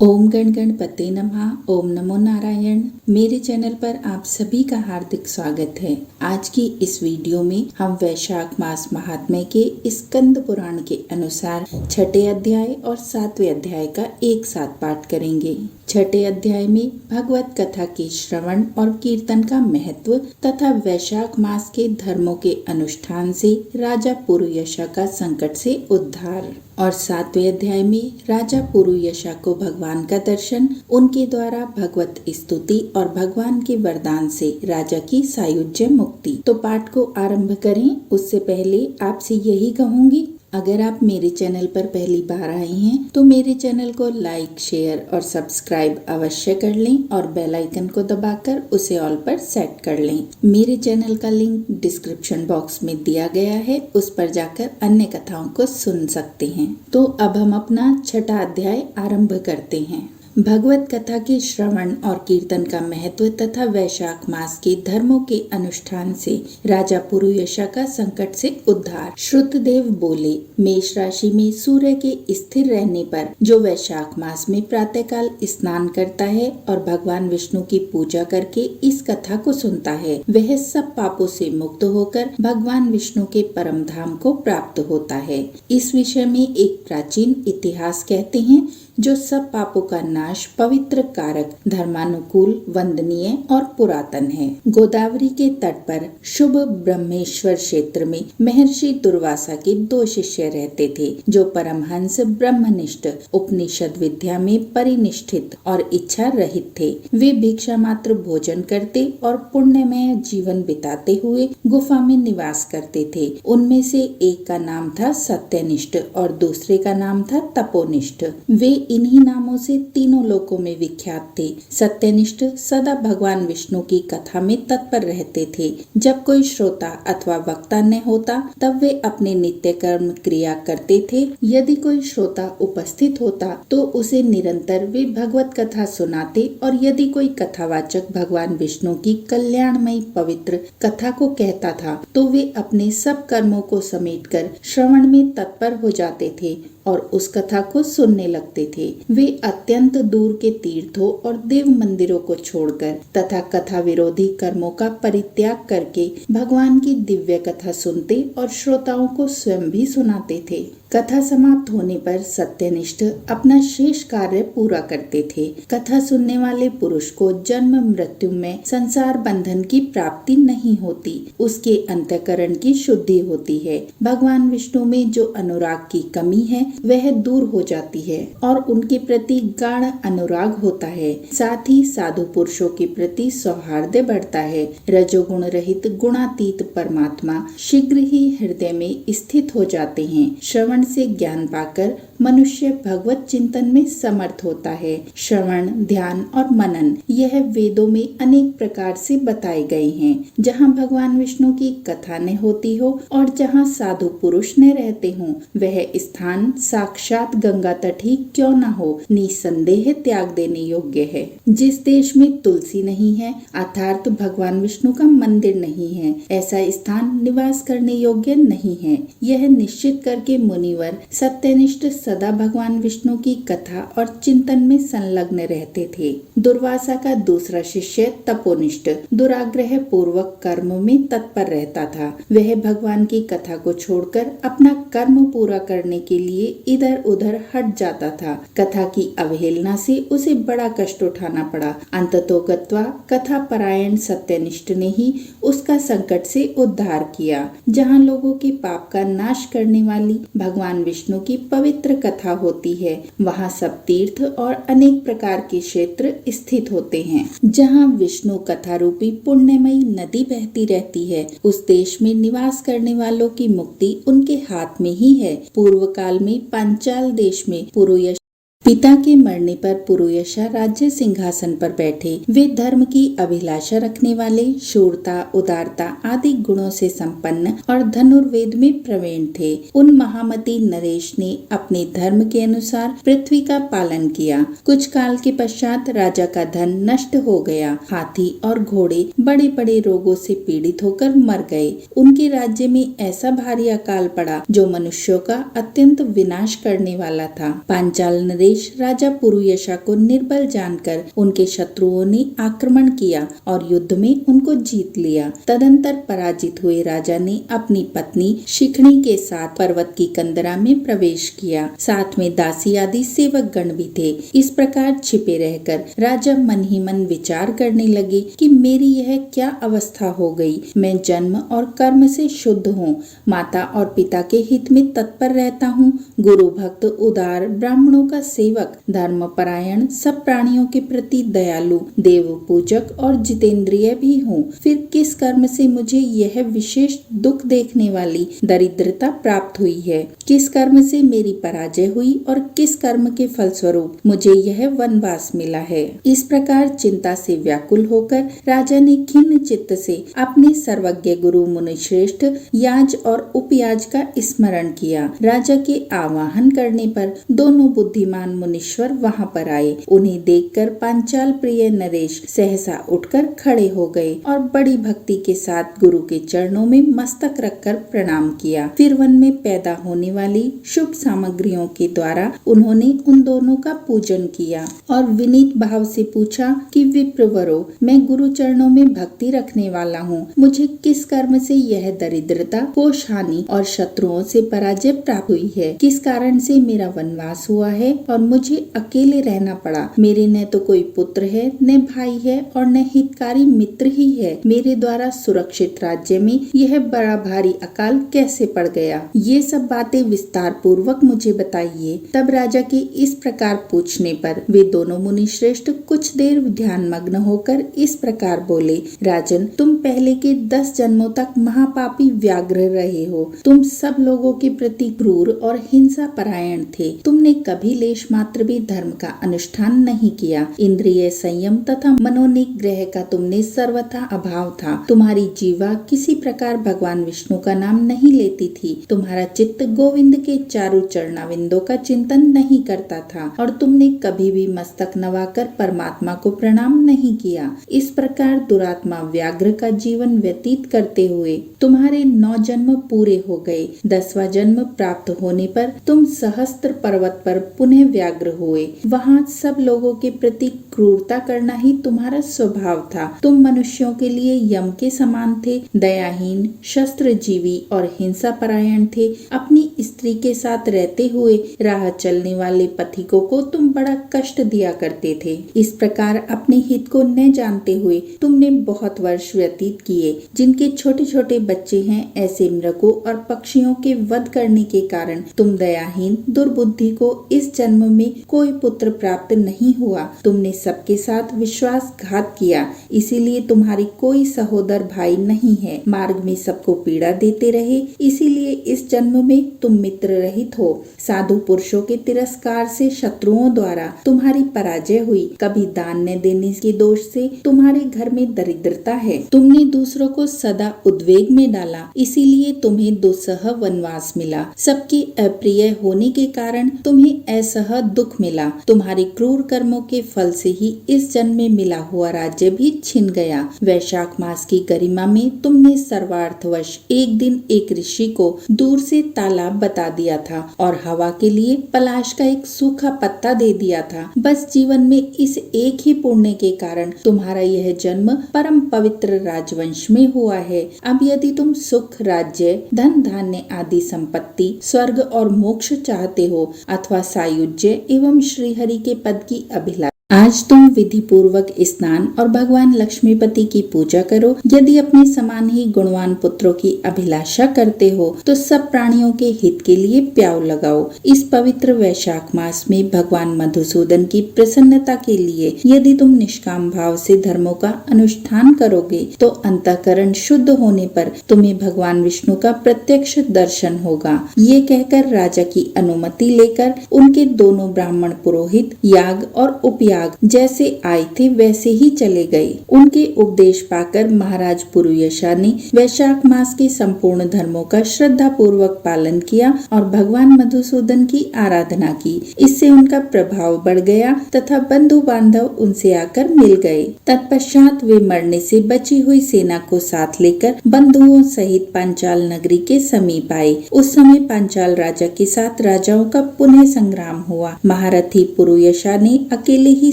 ओम गण गणपते नमः। ओम नमो नारायण। मेरे चैनल पर आप सभी का हार्दिक स्वागत है। आज की इस वीडियो में हम वैशाख मास महात्म्य के स्कंद पुराण के अनुसार छठे अध्याय और सातवें अध्याय का एक साथ पाठ करेंगे। छठे अध्याय में भगवत कथा के श्रवण और कीर्तन का महत्व तथा वैशाख मास के धर्मों के अनुष्ठान से राजा पुरुयशा का संकट से उद्धार, और सातवें अध्याय में राजा पुरुयशा को भगवान का दर्शन, उनके द्वारा भगवत स्तुति और भगवान के वरदान से राजा की सायुज्य मुक्ति। तो पाठ को आरंभ करें उससे पहले आपसे यही कहूंगी, अगर आप मेरे चैनल पर पहली बार आए हैं तो मेरे चैनल को लाइक, शेयर और सब्सक्राइब अवश्य कर लें और बेल आइकन को दबाकर उसे ऑल पर सेट कर लें। मेरे चैनल का लिंक डिस्क्रिप्शन बॉक्स में दिया गया है, उस पर जाकर अन्य कथाओं को सुन सकते हैं। तो अब हम अपना छठा अध्याय आरंभ करते हैं। भगवत कथा के श्रवण और कीर्तन का महत्व तथा वैशाख मास के धर्मों के अनुष्ठान से राजा पुरुयशा का संकट से उद्धार। श्रुतदेव बोले, मेष राशि में सूर्य के स्थिर रहने पर जो वैशाख मास में प्रातःकाल स्नान करता है और भगवान विष्णु की पूजा करके इस कथा को सुनता है, वह सब पापों से मुक्त होकर भगवान विष्णु के परम धाम को प्राप्त होता है। इस विषय में एक प्राचीन इतिहास कहते हैं, जो सब पापों का नाश, पवित्र, कारक, धर्मानुकूल, वंदनीय और पुरातन है। गोदावरी के तट पर शुभ ब्रह्मेश्वर क्षेत्र में महर्षि दुर्वासा के 2 शिष्य रहते थे, जो परमहंस, ब्रह्मनिष्ठ, उपनिषद विद्या में परिनिष्ठित और इच्छा रहित थे। वे भिक्षा मात्र भोजन करते और पुण्यमय जीवन बिताते हुए गुफा में निवास करते थे। उनमें से एक का नाम था सत्यनिष्ठ और दूसरे का नाम था तपोनिष्ठ। वे इन्हीं नामों से तीनों लोकों में विख्यात थे। सत्यनिष्ठ सदा भगवान विष्णु की कथा में तत्पर रहते थे। जब कोई श्रोता अथवा वक्ता न होता तब वे अपने नित्य कर्म क्रिया करते थे। यदि कोई श्रोता उपस्थित होता तो उसे निरंतर वे भगवत कथा सुनाते, और यदि कोई कथावाचक भगवान विष्णु की कल्याणमयी पवित्र कथा को कहता था तो वे अपने सब कर्मों को समेटकर श्रवण में तत्पर हो जाते थे और उस कथा को सुनने लगते थे। वे अत्यंत दूर के तीर्थों और देव मंदिरों को छोड़कर तथा कथा विरोधी कर्मों का परित्याग करके भगवान की दिव्य कथा सुनते और श्रोताओं को स्वयं भी सुनाते थे। कथा समाप्त होने पर सत्यनिष्ठ अपना शेष कार्य पूरा करते थे। कथा सुनने वाले पुरुष को जन्म मृत्यु में संसार बंधन की प्राप्ति नहीं होती, उसके अंतःकरण की शुद्धि होती है। भगवान विष्णु में जो अनुराग की कमी है वह दूर हो जाती है और उनके प्रति गाढ़ अनुराग होता है। साथ ही साधु पुरुषों के प्रति सौहार्द बढ़ता है। रजोगुण रहित गुणातीत परमात्मा शीघ्र ही हृदय में स्थित हो जाते हैं। श्रवण से ज्ञान पाकर मनुष्य भगवत चिंतन में समर्थ होता है। श्रवण, ध्यान और मनन यह वेदों में अनेक प्रकार से बताए गए हैं। जहाँ भगवान विष्णु की कथा न होती हो और जहाँ साधु पुरुष न रहते हों, वह स्थान साक्षात गंगा तट ही क्यों न हो, निसंदेह त्याग देने योग्य है। जिस देश में तुलसी नहीं है अर्थात भगवान विष्णु का मंदिर नहीं है, ऐसा स्थान निवास करने योग्य नहीं है। यह निश्चित करके मुनिवर सत्यनिष्ठ सदा भगवान विष्णु की कथा और चिंतन में संलग्न रहते थे। दुर्वासा का दूसरा शिष्य तपोनिष्ठ दुराग्रह पूर्वक कर्म में तत्पर रहता था। वह भगवान की कथा को छोड़कर अपना कर्म पूरा करने के लिए इधर उधर हट जाता था। कथा की अवहेलना से उसे बड़ा कष्ट उठाना पड़ा। अंततोगत्वा कथा परायण सत्यनिष्ठ ने ही उसका संकट से उद्धार किया। जहाँ लोगों के पाप का नाश करने वाली भगवान विष्णु की पवित्र कथा होती है, वहाँ सब तीर्थ और अनेक प्रकार के क्षेत्र स्थित होते हैं। जहाँ विष्णु कथा रूपी पुण्यमयी नदी बहती रहती है, उस देश में निवास करने वालों की मुक्ति उनके हाथ में ही है। पूर्व काल में पांचाल देश में पुरुयशा पिता के मरने पर पुरुयशा राज्य सिंहासन पर बैठे। वे धर्म की अभिलाषा रखने वाले, शूरता, उदारता आदि गुणों से संपन्न और धनुर्वेद में प्रवीण थे। उन महामती नरेश ने अपने धर्म के अनुसार पृथ्वी का पालन किया। कुछ काल के पश्चात राजा का धन नष्ट हो गया। हाथी और घोड़े बड़े बड़े रोगों से पीड़ित होकर मर गए। उनके राज्य में ऐसा भारी अकाल पड़ा जो मनुष्यों का अत्यंत विनाश करने वाला था। पांचाल नरेश नरेश राजा पुरुयशा को निर्बल जानकर उनके शत्रुओं ने आक्रमण किया और युद्ध में उनको जीत लिया। तदंतर पराजित हुए राजा ने अपनी पत्नी शिखणी के साथ पर्वत की कंदरा में प्रवेश किया। साथ में दासी आदि सेवक गण भी थे। इस प्रकार छिपे रहकर राजा मन ही मन विचार करने लगे कि मेरी यह क्या अवस्था हो गई। मैं जन्म और कर्म से शुद्ध हूँ, माता और पिता के हित में तत्पर रहता हूँ, गुरु भक्त, उदार, ब्राह्मणों का सेवक, धर्म परायण, सब प्राणियों के प्रति दयालु, देव पूजक और जितेंद्रिय भी हूँ। फिर किस कर्म से मुझे यह विशेष दुख देखने वाली दरिद्रता प्राप्त हुई है? किस कर्म से मेरी पराजय हुई और किस कर्म के फलस्वरूप मुझे यह वनवास मिला है? इस प्रकार चिंता से व्याकुल होकर राजा ने खिन्न चित्त से अपने सर्वज्ञ गुरु मुनिश्रेष्ठ याज और उपयाज का स्मरण किया। राजा के आवाहन करने पर दोनों बुद्धिमान मुनीश्वर वहां पर आए। उन्हें देखकर पांचाल प्रिय नरेश सहसा उठकर खड़े हो गए और बड़ी भक्ति के साथ गुरु के चरणों में मस्तक रखकर प्रणाम किया। फिर वन में पैदा होने वाली शुभ सामग्रियों के द्वारा उन्होंने उन दोनों का पूजन किया और विनीत भाव से पूछा कि विप्रवरो, मैं गुरु चरणों में भक्ति रखने वाला हूँ। मुझे किस कर्म से यह दरिद्रता, कोष हानि और शत्रुओं से पराजय प्राप्त हुई है? किस कारण से मेरा वनवास हुआ है और मुझे अकेले रहना पड़ा? मेरे न तो कोई पुत्र है, न भाई है और न हितकारी मित्र ही है। मेरे द्वारा सुरक्षित राज्य में यह बड़ा भारी अकाल कैसे पड़ गया? ये सब बातें विस्तार पूर्वक मुझे बताइए। तब राजा के इस प्रकार पूछने पर वे दोनों मुनि श्रेष्ठ कुछ देर ध्यान मग्न होकर इस प्रकार बोले, राजन, तुम पहले के 10 जन्मों तक महापापी व्याघ्र रहे हो। तुम सब लोगों के प्रति क्रूर और हिंसा परायण थे। तुमने कभी लेश मात्र भी धर्म का अनुष्ठान नहीं किया। इंद्रिय संयम तथा मनोनिग्रह का तुमने सर्वथा अभाव था। तुम्हारी जीवा किसी प्रकार भगवान विष्णु का नाम नहीं लेती थी। तुम्हारा चित्त गोविंद के चारु चरणाविंदों का चिंतन नहीं करता था और तुमने कभी भी मस्तक नवाकर परमात्मा को प्रणाम नहीं किया। इस प्रकार दुरात्मा व्याघ्र का जीवन व्यतीत करते हुए तुम्हारे 9 जन्म पूरे हो गए। 10वां जन्म प्राप्त होने पर तुम सहस्त्र पर्वत पर पुनः व्याघ्र हुए। वहाँ सब लोगों के प्रति क्रूरता करना ही तुम्हारा स्वभाव था। तुम मनुष्यों के लिए यम के समान थे, दयाहीन, शस्त्र जीवी और हिंसा परायण थे। अपनी स्त्री के साथ रहते हुए राह चलने वाले पथिकों को तुम बड़ा कष्ट दिया करते थे। इस प्रकार अपने हित को न जानते हुए तुमने बहुत वर्ष व्यतीत किए। जिनके छोटे छोटे बच्चे हैं, ऐसे मृगों और पक्षियों के वध करने के कारण तुम दयाहीन दुर्बुद्धि को इस जन्म में कोई पुत्र प्राप्त नहीं हुआ। तुमने सबके साथ विश्वासघात किया, इसीलिए तुम्हारी कोई सहोदर भाई नहीं है। मार्ग में सबको पीड़ा देते रहे, इसीलिए इस जन्म में तुम मित्र रहित हो। साधु पुरुषों के तिरस्कार से शत्रुओं द्वारा तुम्हारी पराजय हुई। कभी दान न देने के दोष से तुम्हारे घर में दरिद्रता है। तुमने दूसरों को सदा उद्वेग में डाला, इसीलिए तुम्हें दुस्सह वनवास मिला। सबके अप्रिय होने के कारण तुम्हें असह दुख मिला। तुम्हारे क्रूर कर्मों के फल से ही इस जन्म में मिला हुआ राज्य भी छिन गया। वैशाख मास की गरिमा में तुमने सर्वार्थवश एक दिन एक ऋषि को दूर से तालाब बता दिया था और हवा के लिए पलाश का एक सूखा पत्ता दे दिया था। बस जीवन में इस एक ही पुण्य के कारण तुम्हारा यह जन्म परम पवित्र राजवंश में हुआ है। अब यदि तुम सुख, राज्य, धन धान्य आदि संपत्ति, स्वर्ग और मोक्ष चाहते हो अथवा सायुज्य एवं श्रीहरि के पद की अभिलाषा, आज तुम विधि पूर्वक स्नान और भगवान लक्ष्मीपति की पूजा करो। यदि अपने समान ही गुणवान पुत्रों की अभिलाषा करते हो तो सब प्राणियों के हित के लिए प्याऊ लगाओ। इस पवित्र वैशाख मास में भगवान मधुसूदन की प्रसन्नता के लिए यदि तुम निष्काम भाव से धर्मों का अनुष्ठान करोगे तो अंतःकरण शुद्ध होने पर तुम्हें भगवान विष्णु का प्रत्यक्ष दर्शन होगा। ये कहकर राजा की अनुमति लेकर उनके दोनों ब्राह्मण पुरोहित याग और उपयाग जैसे आए थे वैसे ही चले गए। उनके उपदेश पाकर महाराज पुरुयशा ने वैशाख मास के संपूर्ण धर्मों का श्रद्धा पूर्वक पालन किया और भगवान मधुसूदन की आराधना की। इससे उनका प्रभाव बढ़ गया तथा बंधु बांधव उनसे आकर मिल गए। तत्पश्चात वे मरने से बची हुई सेना को साथ लेकर बंधुओं सहित पांचाल नगरी के समीप आए। उस समय पांचाल राजा के साथ राजाओं का पुनः संग्राम हुआ। महारथी पुरुयशा ने अकेले ही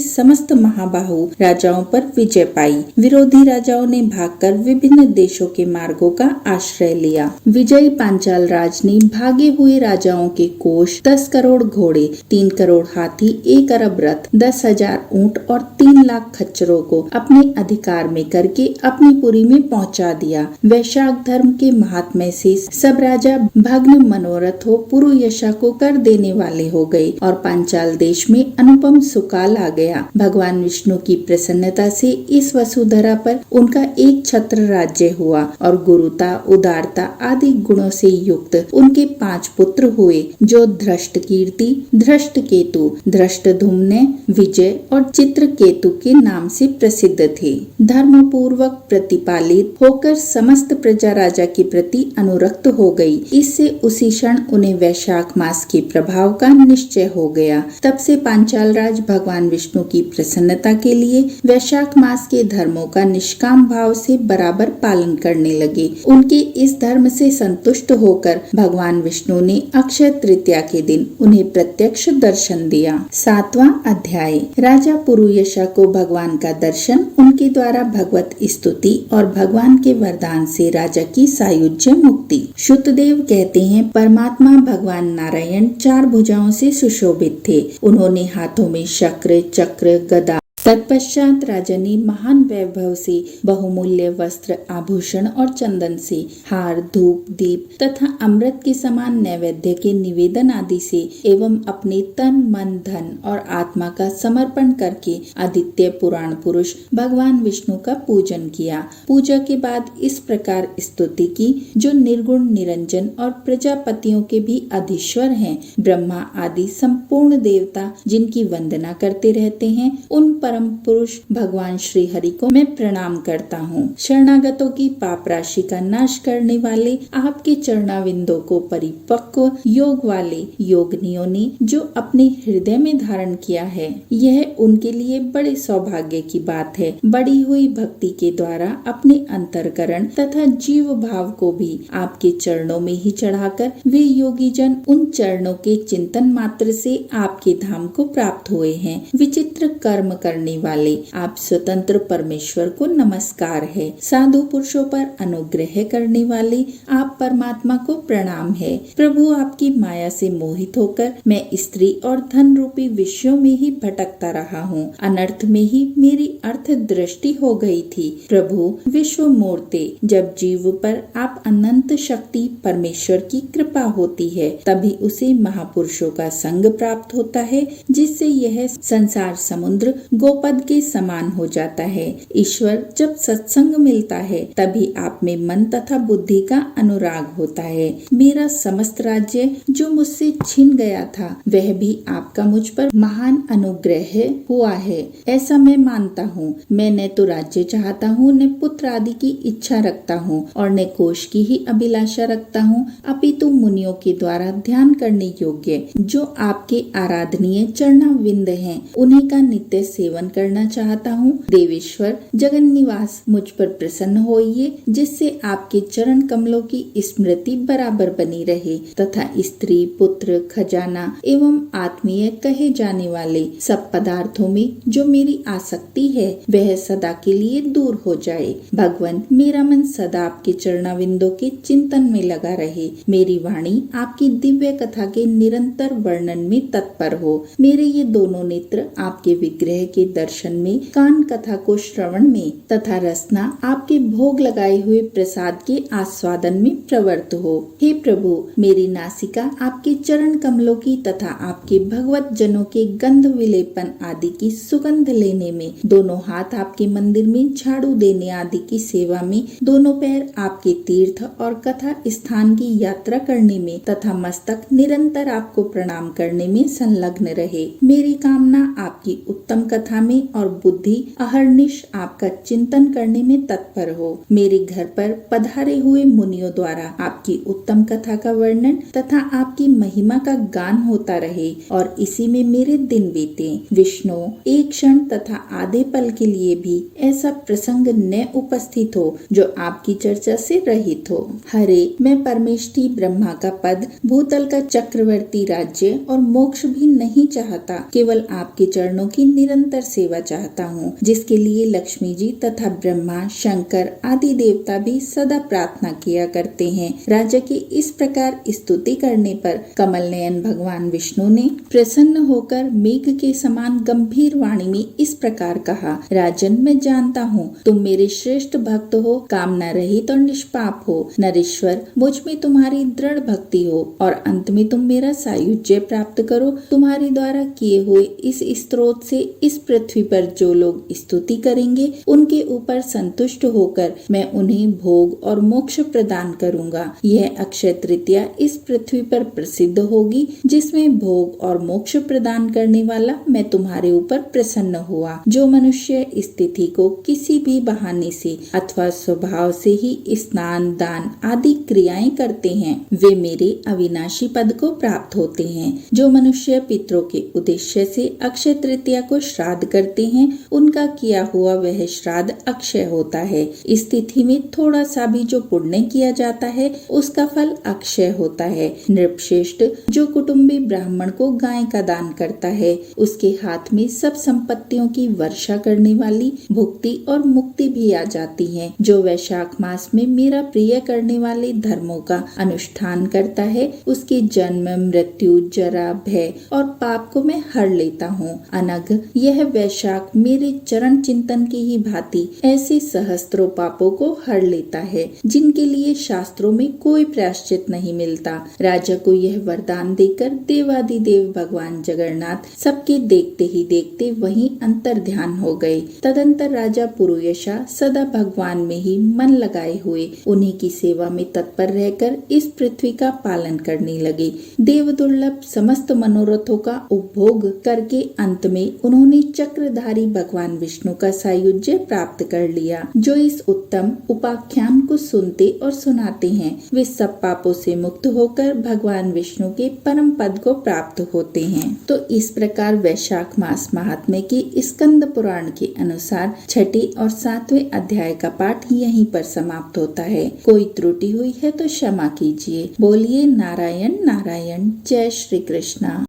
समस्त महाबाहु राजाओं पर विजय पाई। विरोधी राजाओं ने भागकर विभिन्न देशों के मार्गों का आश्रय लिया। विजयी पांचाल राज ने भागे हुए राजाओं के कोष, 10 करोड़ घोड़े, 3 करोड़ हाथी, 1 अरब रथ, 10,000 ऊंट और 3 लाख खच्चरों को अपने अधिकार में करके अपनी पुरी में पहुंचा दिया। वैशाख धर्म के महात्म्य से सब राजा भग्न मनोरथ हो पुरुयशा को कर देने वाले हो गए और पांचाल देश में अनुपम सुकाल आ गया। भगवान विष्णु की प्रसन्नता से इस वसुधरा पर उनका एक छत्र राज्य हुआ और गुरुता, उदारता आदि गुणों से युक्त उनके 5 पुत्र हुए, जो धृष्टकीर्ति, धृष्टकेतु, धृष्टधुम्न, विजय और चित्रकेतु के नाम से प्रसिद्ध थे। धर्म पूर्वक प्रतिपालित होकर समस्त प्रजा राजा के प्रति अनुरक्त हो गई। इससे उसी क्षण उन्हें वैशाख मास के प्रभाव का निश्चय हो गया। तब से पांचाल राज भगवान विष्णु की प्रसन्नता के लिए वैशाख मास के धर्मों का निष्काम भाव से बराबर पालन करने लगे। उनके इस धर्म से संतुष्ट होकर भगवान विष्णु ने अक्षय तृतीया के दिन उन्हें प्रत्यक्ष दर्शन दिया। 7वां अध्याय। राजा पुरुयशा को भगवान का दर्शन, उनके द्वारा भगवत स्तुति और भगवान के वरदान से राजा की सायुज्य मुक्ति। शुतदेव कहते हैं, परमात्मा भगवान नारायण 4 भुजाओं से सुशोभित थे। उन्होंने हाथों में शक्र, चक्र, गदा। तत्पश्चात राजा ने महान वैभव से बहुमूल्य वस्त्र, आभूषण और चंदन से हार, धूप, दीप तथा अमृत के समान नैवेद्य के निवेदन आदि से एवं अपने तन, मन, धन और आत्मा का समर्पण करके आदित्य पुराण पुरुष भगवान विष्णु का पूजन किया। पूजा के बाद इस प्रकार स्तुति की, जो निर्गुण, निरंजन और प्रजापतियों के भी अधीश्वर हैं, ब्रह्मा आदि संपूर्ण देवता जिनकी वंदना करते रहते हैं, उन परम पुरुष भगवान श्री हरि को मैं प्रणाम करता हूँ। शरणागतों की पाप राशि का नाश करने वाले आपके चरणाविंदों को परिपक्व योग वाले योगिनियों ने जो अपने हृदय में धारण किया है, यह उनके लिए बड़े सौभाग्य की बात है। बढ़ी हुई भक्ति के द्वारा अपने अंतरकरण तथा जीव भाव को भी आपके चरणों में ही चढ़ाकर वे योगी जन उन चरणों के चिंतन मात्र से आपके धाम को प्राप्त हुए हैं। विचित्र कर्म करने वाले आप स्वतंत्र परमेश्वर को नमस्कार है। साधु पुरुषों पर अनुग्रह करने वाले आप परमात्मा को प्रणाम है। प्रभु, आपकी माया से मोहित होकर मैं स्त्री और धन रूपी विषयों में ही भटकता रहा हूँ। अनर्थ में ही मेरी अर्थ दृष्टि हो गई थी। प्रभु विश्व मूर्ते, जब जीव पर आप अनंत शक्ति परमेश्वर की कृपा होती है, तभी उसे महापुरुषों का संग प्राप्त होता है, जिससे यह संसार समुद्र गोपद के समान हो जाता है। ईश्वर, जब सत्संग मिलता है, तभी आप में मन तथा बुद्धि का अनुराग होता है। मेरा समस्त राज्य जो मुझसे छिन गया था, वह भी आपका मुझ पर महान अनुग्रह हुआ है, ऐसा मैं मानता हूँ। मैं न तो राज्य चाहता हूँ, न पुत्र आदि की इच्छा रखता हूँ और न कोष की ही अभिलाषा रखता हूँ, अपितु मुनियों के द्वारा ध्यान करने योग्य जो आपके आराधनीय चरणाविंद हैं, उन्हीं का नित्य सेवन करना चाहता हूँ। देवेश्वर जगन निवास, मुझ पर प्रसन्न होइए, जिससे आपके चरण कमलों की स्मृति बराबर बनी रहे तथा स्त्री, पुत्र, खजाना एवं आत्मीय कहे जाने वाले सब पदार्थों में जो मेरी आसक्ति है, वह सदा के लिए दूर हो जाए। भगवान, मेरा मन सदा आपके चरणाविंदों के चिंतन में लगा रहे। मेरी वाणी आपकी दिव्य कथा के निरंतर वर्णन में तत्पर हो। मेरे ये दोनों नेत्र आपके विग्रह के दर्शन में, कान कथा को श्रवण में तथा रसना आपके भोग लगाए हुए प्रसाद के आस्वादन में प्रवृत्त हो। हे प्रभु, मेरी नासिका आपके चरण कमलों की तथा आपके भगवत जनों के गंध विलेपन आदि की सुगंध लेने में, दोनों हाथ आपके मंदिर में झाड़ू देने आदि की सेवा में, दोनों पैर आपके तीर्थ और कथा स्थान की यात्रा करने में तथा मस्तक निरंतर आपको प्रणाम करने में संलग्न रहे। मेरी कामना आपकी उत्तम कथा कथा में और बुद्धि अहर्निश आपका चिंतन करने में तत्पर हो। मेरे घर पर पधारे हुए मुनियों द्वारा आपकी उत्तम कथा का वर्णन तथा आपकी महिमा का गान होता रहे और इसी में मेरे दिन बीते। विष्णु, एक क्षण तथा आधे पल के लिए भी ऐसा प्रसंग न उपस्थित हो जो आपकी चर्चा से रहित हो। हरे, मैं परमेष्ठी ब्रह्मा का पद, भूतल का चक्रवर्ती राज्य और मोक्ष भी नहीं चाहता, केवल आपके चरणों की निरंतर सेवा चाहता हूँ, जिसके लिए लक्ष्मी जी तथा ब्रह्मा, शंकर आदि देवता भी सदा प्रार्थना किया करते हैं। राजा की इस प्रकार स्तुति करने पर कमल नयन भगवान विष्णु ने प्रसन्न होकर मेघ के समान गंभीर वाणी में इस प्रकार कहा, राजन, मैं जानता हूँ तुम मेरे श्रेष्ठ भक्त हो, कामना रहित और निष्पाप हो। नरेश्वर, मुझ में तुम्हारी दृढ़ भक्ति हो और अंत में तुम मेरा सायुज्य प्राप्त करो। तुम्हारे द्वारा किए हुए इस स्तोत्र से इस पृथ्वी पर जो लोग स्तुति करेंगे उनके ऊपर संतुष्ट होकर मैं उन्हें भोग और मोक्ष प्रदान करूंगा। यह अक्षय तृतीया इस पृथ्वी पर प्रसिद्ध होगी, जिसमें भोग और मोक्ष प्रदान करने वाला मैं तुम्हारे ऊपर प्रसन्न हुआ। जो मनुष्य इस तिथि को किसी भी बहाने से अथवा स्वभाव से ही स्नान, दान आदि क्रियाएं करते हैं, वे मेरे अविनाशी पद को प्राप्त होते हैं। जो मनुष्य पितरों के उद्देश्य से अक्षय तृतीया को श्राद्ध करते हैं, उनका किया हुआ वह श्राद्ध अक्षय होता है। इस तिथि में थोड़ा सा भी जो पुण्य किया जाता है उसका फल अक्षय होता है। नृपश्रेष्ठ, जो कुटुंबी ब्राह्मण को गाय का दान करता है, उसके हाथ में सब संपत्तियों की वर्षा करने वाली भुक्ति और मुक्ति भी आ जाती है। जो वैशाख मास में मेरा प्रिय करने वाले धर्मों का अनुष्ठान करता है, उसके जन्म, मृत्यु, जरा, भय और पाप को मैं हर लेता हूँ। अनघ, यह वैशाख मेरे चरण चिंतन की ही भांति ऐसे सहस्त्रों पापों को हर लेता है, जिनके लिए शास्त्रों में कोई प्रायश्चित नहीं मिलता। राजा को यह वरदान देकर देवादिदेव भगवान जगन्नाथ सबके देखते ही देखते वहीं अंतर ध्यान हो गए। तदंतर राजा पुरुयशा सदा भगवान में ही मन लगाए हुए उन्हीं की सेवा में तत्पर रहकर इस पृथ्वी का पालन करने लगे। देव दुर्लभ समस्त मनोरथों का उपभोग करके अंत में उन्होंने चक्रधारी भगवान विष्णु का सायुज्य प्राप्त कर लिया। जो इस उत्तम उपाख्यान को सुनते और सुनाते हैं, वे सब पापों से मुक्त होकर भगवान विष्णु के परम पद को प्राप्त होते हैं। तो इस प्रकार वैशाख मास महात्म्य के स्कंद पुराण के अनुसार छठे और 7वें अध्याय का पाठ यहीं पर समाप्त होता है। कोई त्रुटि हुई है तो क्षमा कीजिए। बोलिए नारायण नारायण। जय श्री कृष्णा।